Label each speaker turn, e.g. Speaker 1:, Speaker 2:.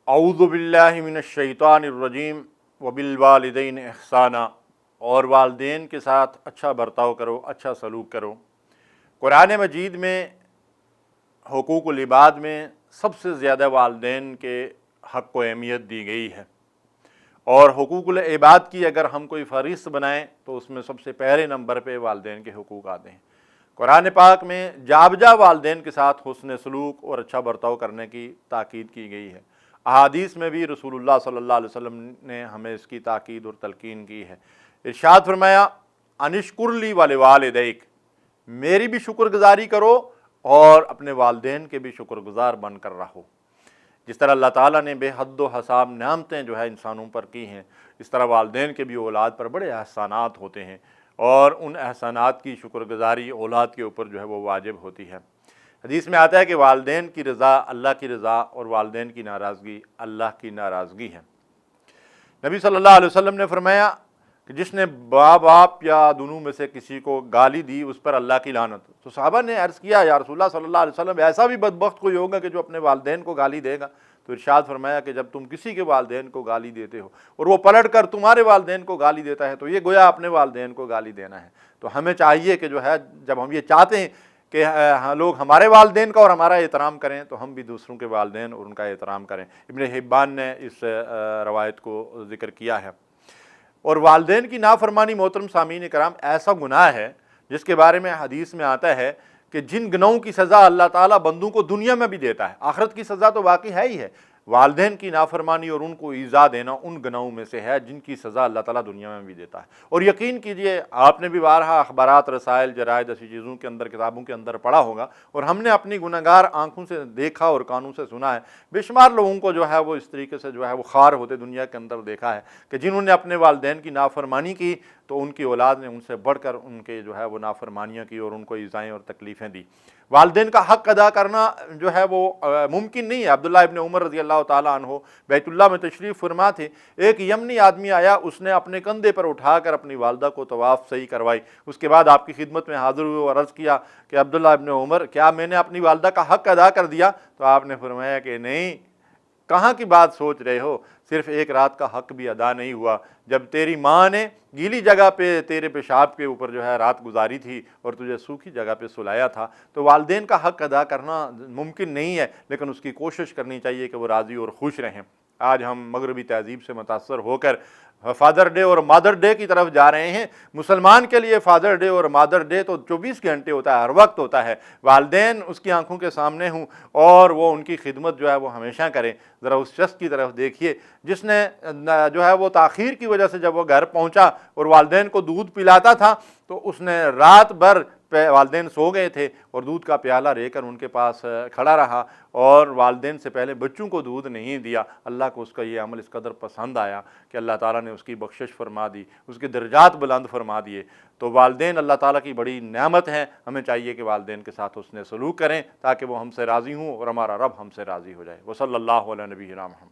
Speaker 1: اعوذ باللہ من الشیطان الرجیم وبالوالدین احسانا، اور والدین کے ساتھ اچھا برتاؤ کرو، اچھا سلوک کرو۔ قرآن مجید میں حقوق العباد میں سب سے زیادہ والدین کے حق کو اہمیت دی گئی ہے، اور حقوق العباد کی اگر ہم کوئی فہرست بنائیں تو اس میں سب سے پہلے نمبر پہ والدین کے حقوق آتے ہیں۔ قرآن پاک میں جا بجا والدین کے ساتھ حسن سلوک اور اچھا برتاؤ کرنے کی تاکید کی گئی ہے۔ احادیث میں بھی رسول اللہ صلی اللہ علیہ وسلم نے ہمیں اس کی تاکید اور تلقین کی ہے۔ ارشاد فرمایا انشکر لی ولوالدیک، میری بھی شکر گزاری کرو اور اپنے والدین کے بھی شکر گزار بن کر رہو۔ جس طرح اللہ تعالیٰ نے بے حد و حساب نعمتیں جو ہے انسانوں پر کی ہیں، اس طرح والدین کے بھی اولاد پر بڑے احسانات ہوتے ہیں، اور ان احسانات کی شکر گزاری اولاد کے اوپر جو ہے وہ واجب ہوتی ہے۔ حدیث میں آتا ہے کہ والدین کی رضا اللہ کی رضا، اور والدین کی ناراضگی اللہ کی ناراضگی ہے۔ نبی صلی اللہ علیہ وسلم نے فرمایا کہ جس نے باپ یا دونوں میں سے کسی کو گالی دی اس پر اللہ کی لعنت۔ تو صحابہ نے عرض کیا یا رسول اللہ صلی اللہ علیہ وسلم، ایسا بھی بدبخت کوئی ہوگا کہ جو اپنے والدین کو گالی دے گا؟ تو ارشاد فرمایا کہ جب تم کسی کے والدین کو گالی دیتے ہو اور وہ پلٹ کر تمہارے والدین کو گالی دیتا ہے تو یہ گویا اپنے والدین کو گالی دینا ہے۔ تو ہمیں چاہیے کہ جو ہے جب ہم یہ چاہتے ہیں کہ لوگ ہمارے والدین کا اور ہمارا احترام کریں تو ہم بھی دوسروں کے والدین اور ان کا احترام کریں۔ ابن حبان نے اس روایت کو ذکر کیا ہے۔ اور والدین کی نافرمانی محترم سامعین کرام ایسا گناہ ہے جس کے بارے میں حدیث میں آتا ہے کہ جن گناہوں کی سزا اللہ تعالیٰ بندوں کو دنیا میں بھی دیتا ہے، آخرت کی سزا تو باقی ہے ہی ہے، والدین کی نافرمانی اور ان کو ایذا دینا ان گناہوں میں سے ہے جن کی سزا اللہ تعالیٰ دنیا میں بھی دیتا ہے۔ اور یقین کیجئے آپ نے بھی بارہا اخبارات، رسائل، جرائد ایسی چیزوں کے اندر، کتابوں کے اندر پڑھا ہوگا، اور ہم نے اپنی گنہگار آنکھوں سے دیکھا اور کانوں سے سنا ہے۔ بے شمار لوگوں کو جو ہے وہ اس طریقے سے جو ہے وہ خوار ہوتے دنیا کے اندر دیکھا ہے کہ جنہوں نے اپنے والدین کی نافرمانی کی تو ان کی اولاد نے ان سے بڑھ کر ان کے جو ہے وہ نافرمانیاں کی اور ان کو ایذائیں اور تکلیفیں دی۔ والدین کا حق ادا کرنا جو ہے وہ ممکن نہیں ہے۔ عبداللہ ابن عمر رضی اللہ تعالیٰ عنہ بیت اللہ میں تشریف فرما تھے، ایک یمنی آدمی آیا، اس نے اپنے کندھے پر اٹھا کر اپنی والدہ کو طواف صحیح کروائی۔ اس کے بعد آپ کی خدمت میں حاضر ہوئے اور عرض کیا کہ عبداللہ ابن عمر کیا میں نے اپنی والدہ کا حق ادا کر دیا؟ تو آپ نے فرمایا کہ نہیں، کہاں کی بات سوچ رہے ہو، صرف ایک رات کا حق بھی ادا نہیں ہوا جب تیری ماں نے گیلی جگہ پہ تیرے پیشاب کے اوپر جو ہے رات گزاری تھی اور تجھے سوکھی جگہ پہ سلایا تھا۔ تو والدین کا حق ادا کرنا ممکن نہیں ہے، لیکن اس کی کوشش کرنی چاہیے کہ وہ راضی اور خوش رہیں۔ آج ہم مغربی تہذیب سے متاثر ہو کر فادر ڈے اور مادر ڈے کی طرف جا رہے ہیں۔ مسلمان کے لیے فادر ڈے اور مادر ڈے تو 24 گھنٹے ہوتا ہے، ہر وقت ہوتا ہے۔ والدین اس کی آنکھوں کے سامنے ہوں اور وہ ان کی خدمت جو ہے وہ ہمیشہ کریں۔ ذرا اس شخص کی طرف دیکھیے جس نے جو ہے وہ تاخیر کی وجہ سے جب وہ گھر پہنچا اور والدین کو دودھ پلاتا تھا تو اس نے رات بھر والدین سو گئے تھے اور دودھ کا پیالہ لے کر ان کے پاس کھڑا رہا اور والدین سے پہلے بچوں کو دودھ نہیں دیا۔ اللہ کو اس کا یہ عمل اس قدر پسند آیا کہ اللہ تعالیٰ نے اس کی بخشش فرما دی، اس کے درجات بلند فرما دیے۔ تو والدین اللہ تعالیٰ کی بڑی نعمت ہیں، ہمیں چاہیے کہ والدین کے ساتھ حسن سلوک کریں تاکہ وہ ہم سے راضی ہوں اور ہمارا رب ہم سے راضی ہو جائے۔ وصلی اللہ علیہ نبینا محمد۔